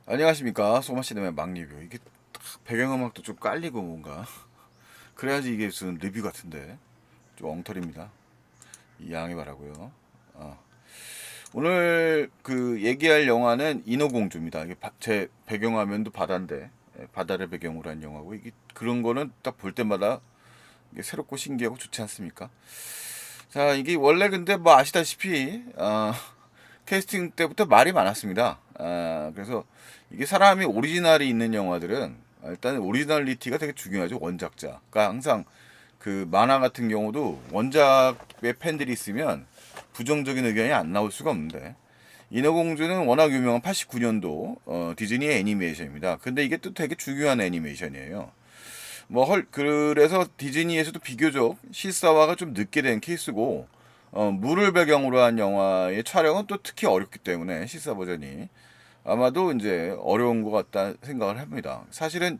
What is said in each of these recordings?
안녕하십니까. 소마시네마 막 리뷰. 이게 딱 배경음악도 좀 깔리고 뭔가 그래야지 이게 무슨 리뷰 같은데 좀 엉터리입니다. 이해하기 바라고요. 어. 오늘 그 얘기할 영화는 인어공주입니다. 이게 제 배경화면도 바다인데 바다를 배경으로 한 영화고 이게 그런 거는 딱 볼 때마다 이게 새롭고 신기하고 좋지 않습니까? 자, 이게 원래 근데 뭐 아시다시피 캐스팅 때부터 말이 많았습니다. 그래서 이게 사람이 오리지널이 있는 영화들은 일단 오리지널리티가 되게 중요하죠. 원작자. 그러니까 항상 그 만화 같은 경우도 원작의 팬들이 있으면 부정적인 의견이 안 나올 수가 없는데 인어공주는 워낙 유명한 89년도 디즈니의 애니메이션입니다. 근데 이게 또 되게 중요한 애니메이션이에요. 그래서 디즈니에서도 비교적 실사화가 좀 늦게 된 케이스고, 물을 배경으로 한 영화의 촬영은 또 특히 어렵기 때문에 실사 버전이 아마도 이제 어려운 것 같다 생각을 합니다. 사실은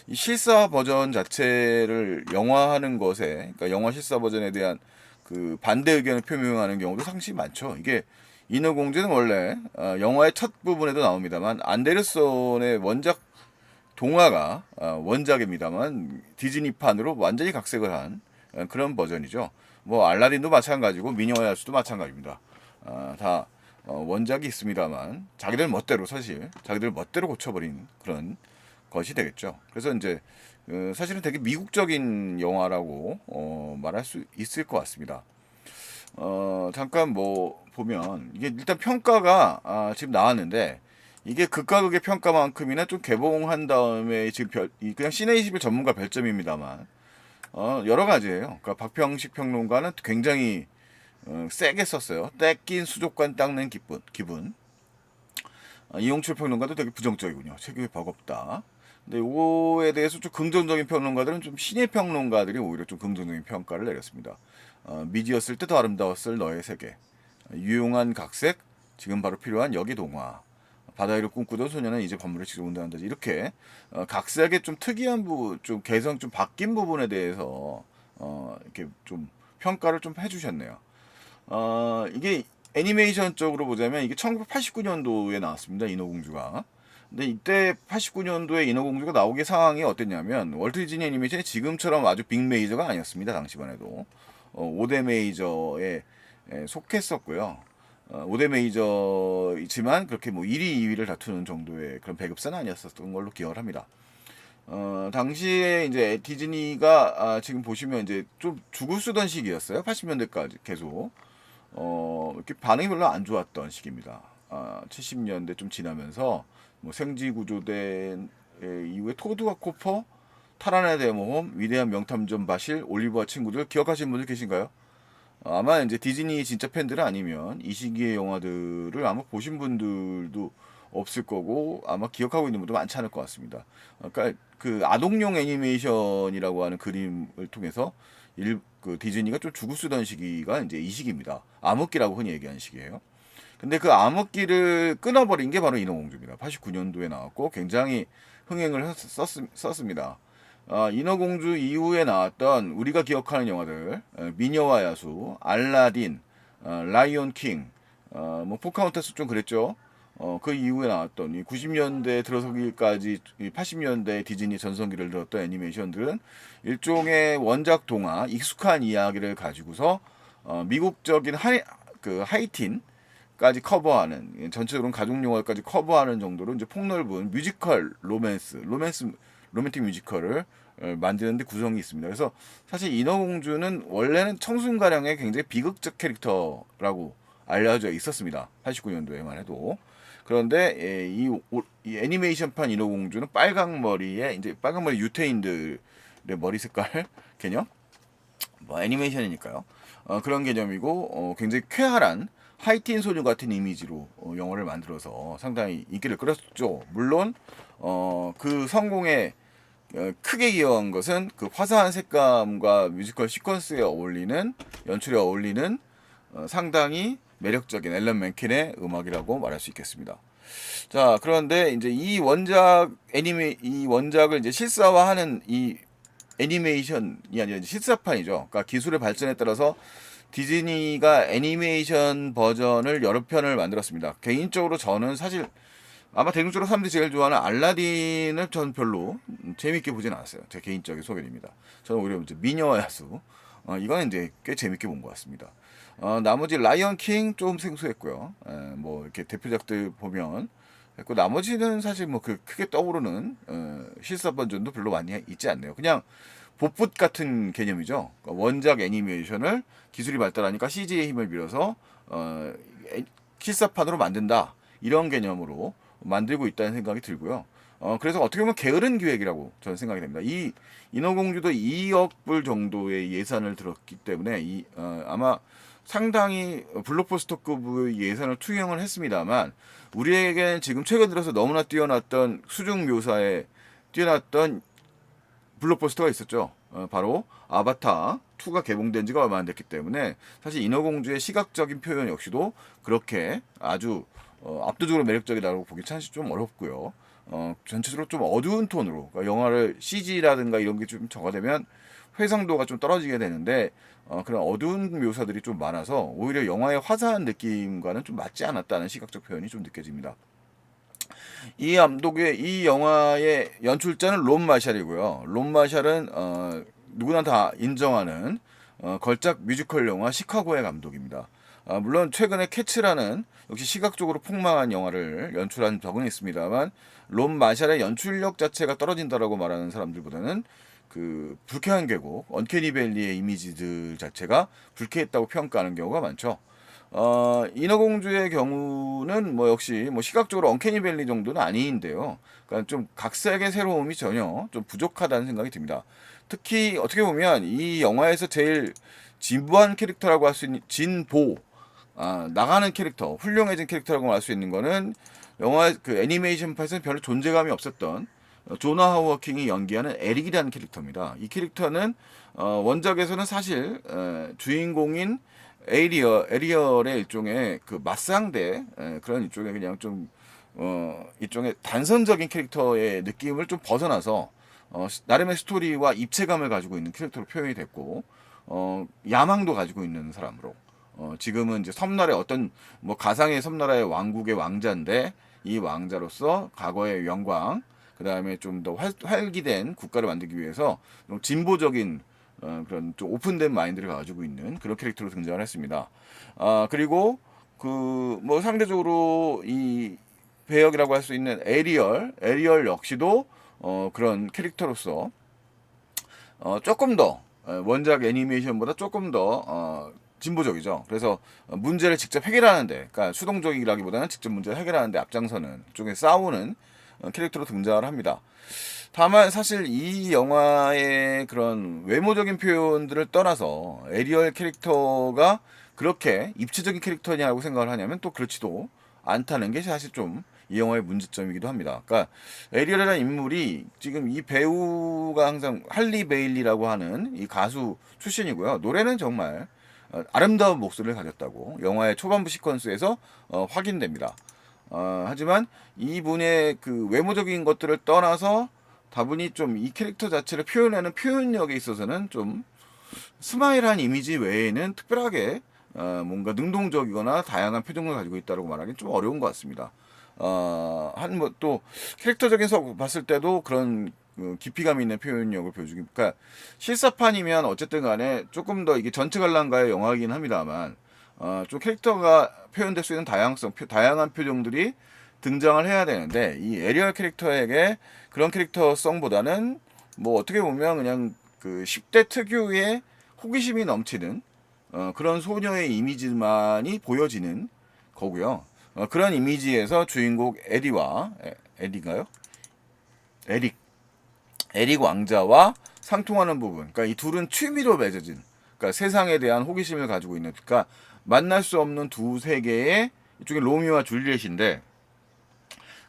이 실사 버전 자체를 영화하는 것에, 그러니까 영화 실사 버전에 대한 그 반대 의견을 표명하는 경우도 상당히 많죠. 이게 인어공주는 원래 영화의 첫 부분에도 나옵니다만 안데르손의 원작 동화가 원작입니다만 디즈니판으로 완전히 각색을 한 그런 버전이죠. 뭐 알라딘도 마찬가지고 미녀와 야수도 마찬가지입니다. 다 원작이 있습니다만 자기들 멋대로 사실 자기들 멋대로 고쳐버린 그런 것이 되겠죠. 그래서 이제 사실은 되게 미국적인 영화라고 말할 수 있을 것 같습니다. 잠깐 뭐 보면 이게 일단 평가가 지금 나왔는데 이게 극과 극의 평가만큼이나 좀 개봉한 다음에 지금 그냥 시네21 전문가 별점입니다만 여러 가지예요. 그러니까 박평식 평론가는 굉장히 세게 썼어요. 떼낀 수족관 닦는 기분. 이용철 평론가도 되게 부정적이군요. 책임이 버겁다. 근데 이거에 대해서 좀 긍정적인 평론가들은 좀 신예 평론가들이 오히려 좀 긍정적인 평가를 내렸습니다. 미디었을 때 더 아름다웠을 너의 세계. 유용한 각색, 지금 바로 필요한 여기 동화. 바다 위를 꿈꾸던 소녀는 이제 밤물에 직접 운동한다. 이렇게 각색의 좀 특이한 부분, 좀 개성 좀 바뀐 부분에 대해서 이렇게 좀 평가를 좀 해주셨네요. 이게 애니메이션 쪽으로 보자면 이게 1989년도에 나왔습니다. 인어공주가. 근데 이때 89년도에 인어공주가 나오기 상황이 어땠냐면 월트 디즈니 애니메이션이 지금처럼 아주 빅 메이저가 아니었습니다. 당시만 해도 5대 메이저에 속했었고요. 5대 메이저이지만 그렇게 뭐 1위, 2위를 다투는 정도의 그런 배급사는 아니었었던 걸로 기억을 합니다. 당시에 이제 디즈니가 지금 보시면 이제 좀 죽을 쓰던 시기였어요. 80년대까지 계속. 이렇게 반응이 별로 안 좋았던 시기입니다. 70년대 좀 지나면서 뭐 생지 구조된 이후에 토드와 코퍼, 탈환의 대모험, 위대한 명탐정 바실, 올리버와 친구들 기억하시는 분들 계신가요? 아마 이제 디즈니 진짜 팬들은 아니면 이 시기의 영화들을 아마 보신 분들도 없을 거고 아마 기억하고 있는 분도 많지 않을 것 같습니다. 그러니까 그 아동용 애니메이션이라고 하는 그림을 통해서 그 디즈니가 좀 죽을 쓰던 시기가 이제 이 시기입니다. 암흑기라고 흔히 얘기하는 시기예요. 근데 그 암흑기를 끊어버린 게 바로 인어공주입니다. 89년도에 나왔고 굉장히 흥행을 썼습니다. 인어공주 이후에 나왔던 우리가 기억하는 영화들 미녀와 야수, 알라딘, 라이온 킹, 뭐 포카혼타스 좀 그랬죠. 그 이후에 나왔던 이 90년대 들어서기까지 80년대 디즈니 전성기를 들었던 애니메이션들은 일종의 원작 동화, 익숙한 이야기를 가지고서 미국적인 그 하이틴까지 커버하는 전체적으로 가족 영화까지 커버하는 정도로 이제 폭넓은 뮤지컬 로맨틱 뮤지컬을 만드는데 구성이 있습니다. 그래서 사실 인어공주는 원래는 청순가량의 굉장히 비극적 캐릭터라고 알려져 있었습니다. 89년도에만 해도. 그런데 이 애니메이션판 인어공주는 빨강머리에 이제 빨강머리 유태인들의 머리 색깔 개념, 뭐 애니메이션이니까요. 그런 개념이고 굉장히 쾌활한 하이틴 소녀 같은 이미지로 영화를 만들어서 상당히 인기를 끌었죠. 물론 그 성공에 크게 기여한 것은 그 화사한 색감과 뮤지컬 시퀀스에 어울리는 연출에 어울리는 상당히 매력적인 앨런 맨킨의 음악이라고 말할 수 있겠습니다. 자, 그런데 이제 이 원작을 이제 실사화하는 이 애니메이션이 아니라 실사판이죠. 그러니까 기술의 발전에 따라서 디즈니가 애니메이션 버전을 여러 편을 만들었습니다. 개인적으로 저는 사실 아마 대중적으로 사람들이 제일 좋아하는 알라딘을 전 별로 재밌게 보진 않았어요. 제 개인적인 소견입니다. 저는 오히려 이제 미녀와 야수, 이거는 이제 꽤 재밌게 본 것 같습니다. 나머지 라이언 킹 좀 생소했고요. 뭐 이렇게 대표작들 보면 했고, 나머지는 사실 뭐 그 크게 떠오르는 실사 버전도 별로 많이 있지 않네요. 그냥 복붙 같은 개념이죠. 그러니까 원작 애니메이션을 기술이 발달하니까 CG의 힘을 빌어서 실사판으로 만든다, 이런 개념으로 만들고 있다는 생각이 들고요. 그래서 어떻게 보면 게으른 기획이라고 저는 생각이 됩니다. 이 인어공주도 2억 불 정도의 예산을 들었기 때문에 아마 상당히 블록버스터급의 예산을 투영을 했습니다만, 우리에게는 지금 최근 들어서 너무나 뛰어났던 수중 묘사에 뛰어났던 블록버스터가 있었죠. 바로 아바타 2가 개봉된 지가 얼마 안 됐기 때문에 사실 인어공주의 시각적인 표현 역시도 그렇게 아주 압도적으로 매력적이라고 보기 참 좀 어렵고요. 전체적으로 좀 어두운 톤으로, 그러니까 영화를 CG라든가 이런 게 좀 저하되면 회상도가 좀 떨어지게 되는데, 그런 어두운 묘사들이 좀 많아서 오히려 영화의 화사한 느낌과는 좀 맞지 않았다는 시각적 표현이 좀 느껴집니다. 이 감독의 이 영화의 연출자는 론 마샬이고요. 론 마샬은 누구나 다 인정하는 걸작 뮤지컬 영화 시카고의 감독입니다. 물론 최근에 캐츠라는 역시 시각적으로 폭망한 영화를 연출한 적은 있습니다만, 론 마샬의 연출력 자체가 떨어진다라고 말하는 사람들보다는 그 불쾌한 계곡, 언캐니 밸리의 이미지들 자체가 불쾌했다고 평가하는 경우가 많죠. 인어공주의 경우는 뭐 역시 뭐 시각적으로 언캐니 밸리 정도는 아닌데요. 그러니까 좀 각색의 새로움이 전혀 좀 부족하다는 생각이 듭니다. 특히 어떻게 보면 이 영화에서 제일 진부한 캐릭터라고 할 수 있는 나가는 캐릭터, 훌륭해진 캐릭터라고 말 수 있는 거는 영화 그 애니메이션판에서는 별로 존재감이 없었던 조나 하워킹이 연기하는 에릭이라는 캐릭터입니다. 이 캐릭터는 원작에서는 사실 주인공인 에리얼의 일종의 그 맞상대, 그런 일종의 그냥 좀 일종의 단선적인 캐릭터의 느낌을 좀 벗어나서 나름의 스토리와 입체감을 가지고 있는 캐릭터로 표현이 됐고, 야망도 가지고 있는 사람으로, 지금은 이제 섬나라의 어떤 뭐 가상의 섬나라의 왕국의 왕자인데, 이 왕자로서 과거의 영광, 그 다음에 좀 더 활기된 국가를 만들기 위해서 좀 진보적인 그런 좀 오픈된 마인드를 가지고 있는 그런 캐릭터로 등장을 했습니다. 그리고 그 뭐 상대적으로 이 배역이라고 할 수 있는 에리얼 역시도 그런 캐릭터로서 조금 더 원작 애니메이션보다 조금 더 진보적이죠. 그래서 문제를 직접 해결하는데, 그러니까 수동적이라기보다는 직접 문제를 해결하는데 앞장서는, 쪽에 싸우는 캐릭터로 등장을 합니다. 다만 사실 이 영화의 그런 외모적인 표현들을 떠나서 에리얼 캐릭터가 그렇게 입체적인 캐릭터냐고 생각을 하냐면 또 그렇지도 않다는 게 사실 좀 이 영화의 문제점이기도 합니다. 그러니까 에리얼이라는 인물이, 지금 이 배우가 항상 할리 베일리라고 하는 이 가수 출신이고요. 노래는 정말 아름다운 목소리를 가졌다고 영화의 초반부 시퀀스에서 확인됩니다. 하지만 이분의 그 외모적인 것들을 떠나서 다분히 좀 이 캐릭터 자체를 표현하는 표현력에 있어서는 좀 스마일한 이미지 외에는 특별하게 뭔가 능동적이거나 다양한 표정을 가지고 있다고 말하기는 좀 어려운 것 같습니다. 한 뭐 또 캐릭터적인 서 봤을 때도 그런 깊이감 있는 표현력을 보여주기, 그러니까 실사판이면 어쨌든 간에 조금 더 이게 전체 관람가의 영화이긴 합니다만, 좀 캐릭터가 표현될 수 있는 다양한 표정들이 등장을 해야 되는데, 이 에리얼 캐릭터에게 그런 캐릭터성보다는 뭐 어떻게 보면 그냥 그 10대 특유의 호기심이 넘치는 그런 소녀의 이미지만이 보여지는 거고요. 그런 이미지에서 주인공 에디가요? 에릭 에릭 왕자와 상통하는 부분, 그러니까 이 둘은 취미로 맺어진, 그러니까 세상에 대한 호기심을 가지고 있는, 그러니까 만날 수 없는 두 세계의, 이쪽에 로미오와 줄리엣인데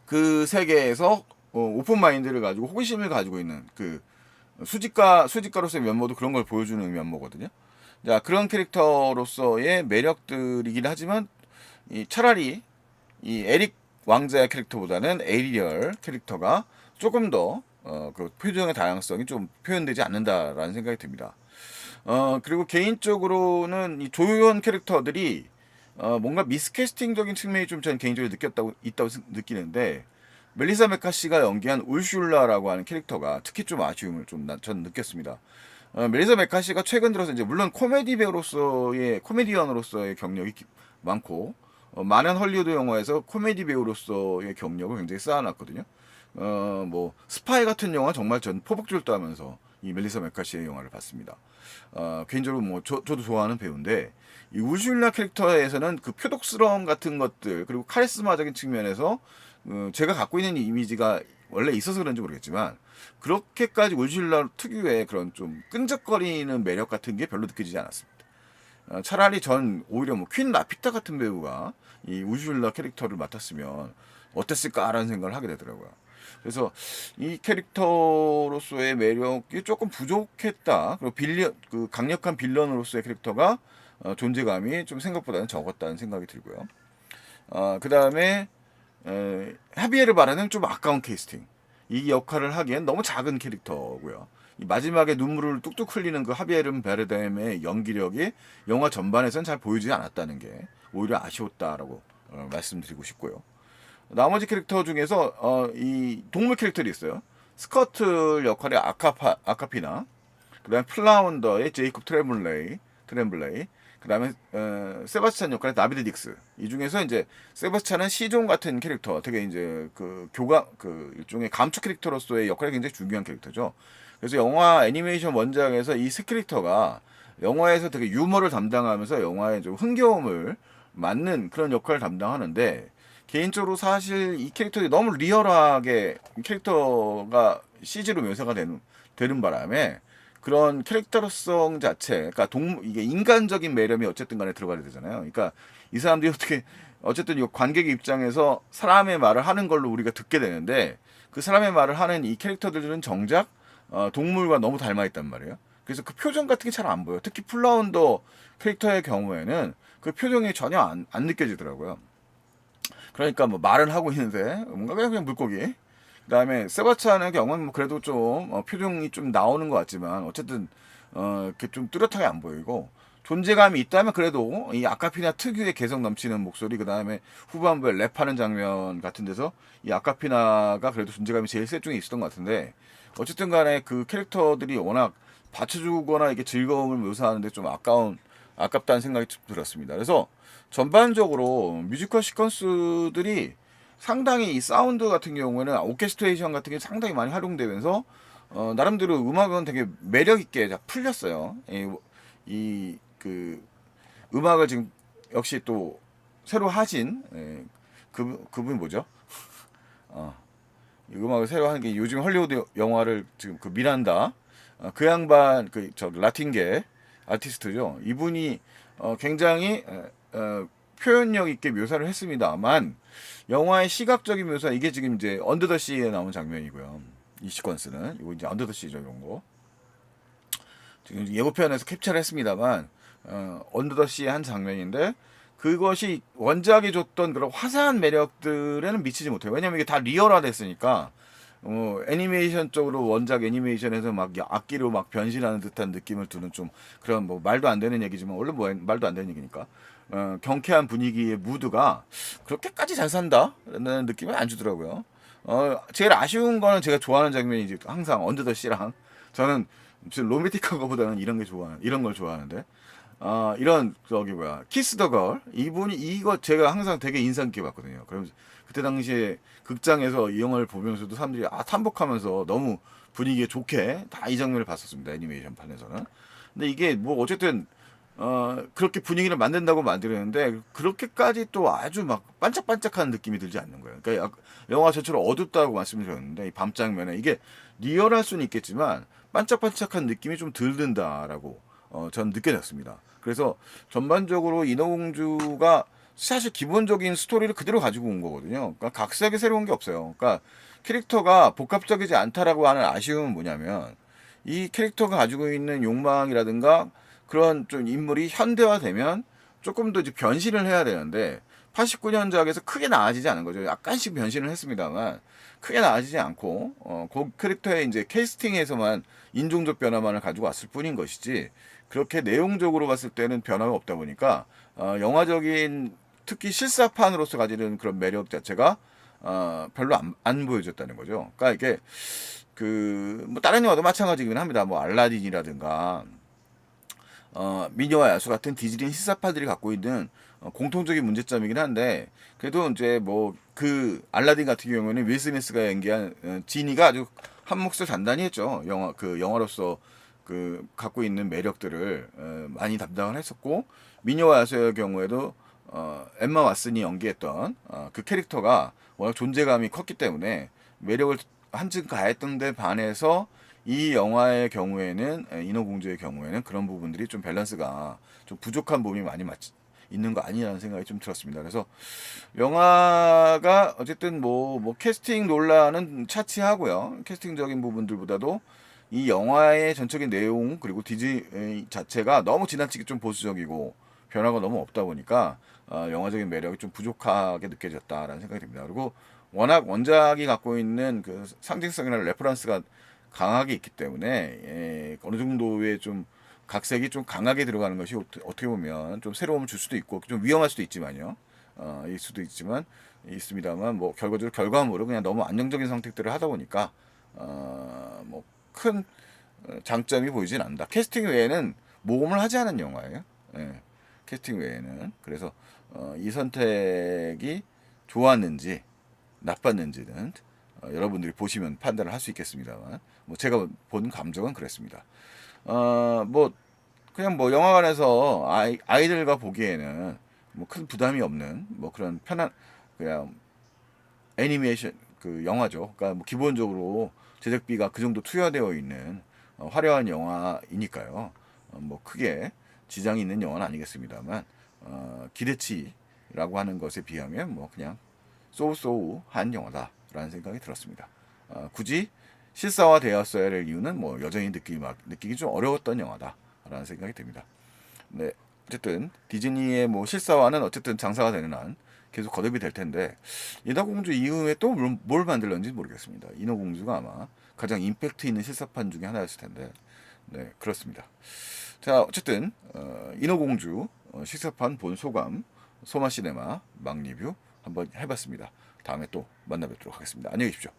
그 세계에서 오픈 마인드를 가지고 호기심을 가지고 있는 그 수집가로서의 면모도 그런 걸 보여주는 면모거든요. 자, 그런 캐릭터로서의 매력들이긴 하지만 차라리 이 에릭 왕자의 캐릭터보다는 에리얼 캐릭터가 조금 더 그 표정의 다양성이 좀 표현되지 않는다라는 생각이 듭니다. 그리고 개인적으로는 이 조연 캐릭터들이 뭔가 미스캐스팅적인 측면이 좀 저는 개인적으로 있다고 느끼는데, 멜리사 메카시가 연기한 울슐라라고 하는 캐릭터가 특히 좀 아쉬움을 저는 느꼈습니다. 멜리사 메카시가 최근 들어서 이제 물론 코미디언으로서의 경력이 많고, 많은 헐리우드 영화에서 코미디 배우로서의 경력을 굉장히 쌓아놨거든요. 뭐 스파이 같은 영화 정말 전 포복줄도 하면서 이 멜리사 메카시의 영화를 봤습니다. 개인적으로 뭐 저도 좋아하는 배우인데, 이 우슐라 캐릭터에서는 그 표독스러움 같은 것들, 그리고 카리스마적인 측면에서 제가 갖고 있는 이미지가 원래 있어서 그런지 모르겠지만, 그렇게까지 우슐라 특유의 그런 좀 끈적거리는 매력 같은 게 별로 느껴지지 않았습니다. 차라리 전 오히려 뭐 퀸 라피타 같은 배우가 이 우슐라 캐릭터를 맡았으면 어땠을까라는 생각을 하게 되더라고요. 그래서 이 캐릭터로서의 매력이 조금 부족했다. 그리고 그 강력한 빌런으로서의 캐릭터가 존재감이 좀 생각보다는 적었다는 생각이 들고요. 그 다음에 하비에르 바라는 좀 아까운 캐스팅. 이 역할을 하기엔 너무 작은 캐릭터고요. 이 마지막에 눈물을 뚝뚝 흘리는 그 하비에르 바르뎀의 연기력이 영화 전반에서는 잘 보이지 않았다는 게 오히려 아쉬웠다라고 말씀드리고 싶고요. 나머지 캐릭터 중에서 이 동물 캐릭터들이 있어요. 스커트 역할의 아카피나, 그다음에 플라운더의 제이콥 트렘블레이, 그다음에 세바스찬 역할의 나비드 딕스. 이 중에서 이제 세바스찬은 시종 같은 캐릭터, 되게 이제 그 일종의 감축 캐릭터로서의 역할이 굉장히 중요한 캐릭터죠. 그래서 영화 애니메이션 원작에서 이 세 캐릭터가 영화에서 되게 유머를 담당하면서 영화의 좀 흥겨움을 맡는 그런 역할을 담당하는데, 개인적으로 사실 이 캐릭터들이 너무 리얼하게 캐릭터가 CG로 묘사가 되는 바람에 그런 캐릭터성 자체, 그러니까 이게 인간적인 매력이 어쨌든 간에 들어가야 되잖아요. 그러니까 이 사람들이 어쨌든 이 관객의 입장에서 사람의 말을 하는 걸로 우리가 듣게 되는데, 그 사람의 말을 하는 이 캐릭터들은 정작 동물과 너무 닮아 있단 말이에요. 그래서 그 표정 같은 게 잘 안 보여요. 특히 플라운더 캐릭터의 경우에는 그 표정이 전혀 안 느껴지더라고요. 그러니까 뭐 말은 하고 있는데 뭔가 그냥 물고기. 그다음에 세바스찬의 경우는 뭐 그래도 좀 표정이 좀 나오는 것 같지만 어쨌든 이렇게 좀 뚜렷하게 안 보이고, 존재감이 있다면 그래도 이 아카피나 특유의 개성 넘치는 목소리, 그다음에 후반부에 랩하는 장면 같은 데서 이 아카피나가 그래도 존재감이 제일 셋 중에 있었던 것 같은데, 어쨌든 간에 그 캐릭터들이 워낙 받쳐주거나 이게 즐거움을 묘사하는데 좀 아깝다는 생각이 좀 들었습니다. 그래서 전반적으로 뮤지컬 시퀀스들이 상당히 이 사운드 같은 경우에는 오케스트레이션 같은 게 상당히 많이 활용되면서 나름대로 음악은 되게 매력 있게 풀렸어요. 그 음악을 지금 역시 또 새로 하신 그분이 뭐죠? 이 음악을 새로 하는 게 요즘 헐리우드 영화를 지금 그 미란다, 그 양반 그 저 라틴계 아티스트죠. 이분이 굉장히 표현력 있게 묘사를 했습니다만, 영화의 시각적인 묘사, 이게 지금 이제 언더 더 시에 나온 장면이고요. 이 시퀀스는 이거 이제 언더 더 시죠, 이런 거. 지금 예고편에서 캡처를 했습니다만 언더 더 시의 한 장면인데, 그것이 원작이 줬던 그런 화사한 매력들에는 미치지 못해요. 왜냐면 이게 다 리얼화 됐으니까. 애니메이션 쪽으로 원작 애니메이션에서 막 악기로 막 변신하는 듯한 느낌을 주는 좀 그런, 뭐 말도 안 되는 얘기지만 원래 뭐 말도 안 되는 얘기니까 경쾌한 분위기의 무드가 그렇게까지 잘 산다라는 느낌을 안 주더라고요. 제일 아쉬운 거는 제가 좋아하는 장면이 이제 항상 언더 더 씨랑, 저는 로맨틱한 거보다는 이런 걸 좋아하는데, 이런 저기 뭐야 키스 더 걸, 이분이 이거 제가 항상 되게 인상 깊게 봤거든요. 그러면서 그때 당시에 극장에서 이 영화를 보면서도 사람들이 탐복하면서 너무 분위기에 좋게 다 이 장면을 봤었습니다. 애니메이션 판에서는. 근데 이게 뭐 어쨌든 그렇게 분위기를 만든다고 만들었는데 그렇게까지 또 아주 막 반짝반짝한 느낌이 들지 않는 거예요. 그러니까 영화 전체로 어둡다고 말씀을 드렸는데, 이 밤 장면에 이게 리얼할 수는 있겠지만 반짝반짝한 느낌이 좀 덜 든다라고 전 느껴졌습니다. 그래서 전반적으로 인어공주가 사실 기본적인 스토리를 그대로 가지고 온 거거든요. 그러니까 각색이 새로운 게 없어요. 그러니까 캐릭터가 복합적이지 않다라고 하는 아쉬움은 뭐냐면, 이 캐릭터가 가지고 있는 욕망이라든가 그런 좀 인물이 현대화되면 조금 더 이제 변신을 해야 되는데, 89년작에서 크게 나아지지 않은 거죠. 약간씩 변신을 했습니다만 크게 나아지지 않고 그 캐릭터의 이제 캐스팅에서만 인종적 변화만을 가지고 왔을 뿐인 것이지, 그렇게 내용적으로 봤을 때는 변화가 없다 보니까 영화적인 특히 실사판으로서 가지는 그런 매력 자체가 별로 안 보여줬다는 거죠. 그러니까 이게 그 뭐 다른 영화도 마찬가지긴 합니다. 뭐 알라딘이라든가 미녀와 야수 같은 디즈니 실사파들이 갖고 있는 공통적인 문제점이긴 한데 그래도 이제 뭐 그 알라딘 같은 경우는 윌 스미스가 연기한 지니가 아주 한 몫을 단단히 했죠. 영화로서 그 갖고 있는 매력들을 많이 담당을 했었고 미녀와 야수의 경우에도 엠마 왓슨이 연기했던 그 캐릭터가 워낙 존재감이 컸기 때문에 매력을 한층 가했던 데 반해서 이 영화의 경우에는 인어공주의 경우에는 그런 부분들이 좀 밸런스가 좀 부족한 부분이 많이 있는 거 아니냐는 생각이 좀 들었습니다. 그래서 영화가 어쨌든 뭐 캐스팅 논란은 차치하고요. 캐스팅적인 부분들보다도 이 영화의 전적인 내용 그리고 디즈니 자체가 너무 지나치게 좀 보수적이고 변화가 너무 없다 보니까 영화적인 매력이 좀 부족하게 느껴졌다라는 생각이 듭니다. 그리고 워낙 원작이 갖고 있는 그 상징성이나 레퍼런스가 강하게 있기 때문에 어느 정도의 좀 각색이 좀 강하게 들어가는 것이 어떻게 보면 좀 새로움을 줄 수도 있고 좀 위험할 수도 있지만요. 일 수도 있지만 있습니다만 뭐 결과적으로 결과물은 그냥 너무 안정적인 선택들을 하다 보니까 뭐 큰 장점이 보이진 않는다. 캐스팅 외에는 모험을 하지 않은 영화예요. 예, 캐스팅 외에는 그래서 이 선택이 좋았는지 나빴는지는 여러분들이 보시면 판단을 할 수 있겠습니다만 뭐 제가 본 감정은 그랬습니다. 뭐 그냥 뭐 영화관에서 아이들과 보기에는 뭐 큰 부담이 없는 뭐 그런 편한 그냥 애니메이션 그 영화죠. 그러니까 뭐 기본적으로 제작비가 그 정도 투여되어 있는 화려한 영화이니까요. 뭐 크게 지장이 있는 영화는 아니겠습니다만 기대치라고 하는 것에 비하면 뭐 그냥 소우소우한 영화다라는 생각이 들었습니다. 굳이 실사화되었어야 할 이유는 뭐 여전히 느끼기 좀 어려웠던 영화다라는 생각이 듭니다. 네, 어쨌든 디즈니의 뭐 실사화는 어쨌든 장사가 되는 한 계속 거듭이 될 텐데 인어공주 이후에 또 뭘 만들는지 모르겠습니다. 인어공주가 아마 가장 임팩트 있는 실사판 중에 하나였을 텐데 네 그렇습니다. 자 어쨌든 인어공주 실사판 본 소감 소마시네마 막 리뷰 한번 해봤습니다. 다음에 또 만나 뵙도록 하겠습니다. 안녕히 계십시오.